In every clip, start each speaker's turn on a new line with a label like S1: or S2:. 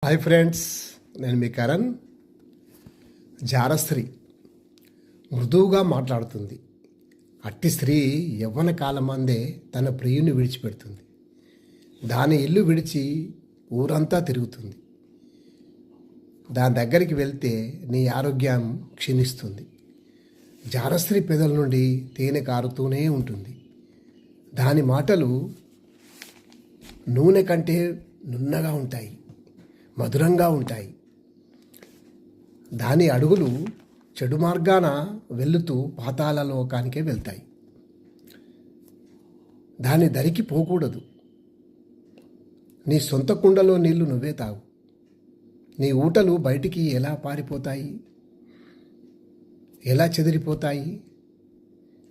S1: Hi friends, నేను మీ కరణ్. జారస్త్రీ మృదువుగా మాట్లాడుతుంది. అట్టి స్త్రీ యవ్వన కాలమందే తన ప్రియుని విడిచిపెడుతుంది. దాని ఇల్లు విడిచి ఊరంతా తిరుగుతుంది. దాని దగ్గరికి వెళ్తే నీ ఆరోగ్యం క్షీణిస్తుంది. జారస్త్రీ పెదల నుండి తేనె కారుతూనే ఉంటుంది. దాని మాటలు నూనె కంటే నున్నగా ఉంటాయి, మధురంగా ఉంటాయి. దాని అడుగులు చెడు మార్గాన వెళుతూ పాతాళ లోకానికే వెళ్తాయి. దాని దరికి పోకూడదు. నీ సొంత కుండలో నీళ్లు నువ్వే తాగు. నీ ఊటలు బయటికి ఎలా పారిపోతాయి, ఎలా చెదిరిపోతాయి?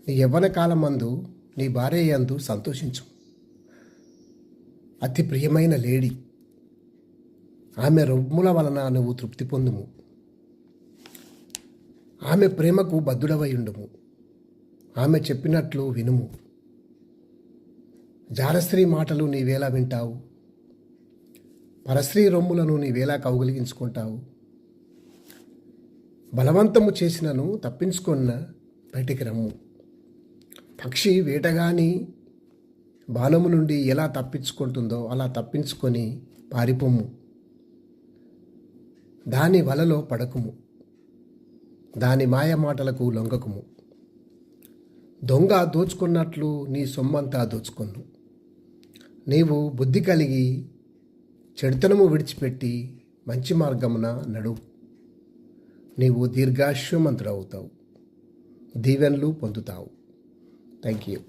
S1: నీ యవ్వన కాలమందు నీ భార్య యందు సంతోషించు. అతి ప్రియమైన లేడీ, ఆమె రొమ్ముల వలన నువ్వు తృప్తి పొందుము. ఆమె ప్రేమకు బద్ధుడవై ఉండుము. ఆమె చెప్పినట్లు వినుము. జారస్త్రీ మాటలు నీవేలా వింటావు? పరస్త్రీ రొమ్ములను నీవేలా కౌగిలించుకుంటావు? బలవంతము చేసినను తప్పించుకున్న బయటికి రమ్ము. పక్షి వేటగాని బాణము నుండి ఎలా తప్పించుకుంటుందో అలా తప్పించుకొని పారిపోము. దాని వలలో పడకుము. దాని మాయ మాటలకు లొంగకుము. దొంగ దోచుకున్నట్లు నీ సొమ్మంతా దోచుకొను. నీవు బుద్ధి కలిగి చెడుతనము విడిచిపెట్టి మంచి మార్గమున నడువు. నీవు దీర్ఘాయుష్యమంతుడవుతావు, దీవెనలు పొందుతావు. Thank you.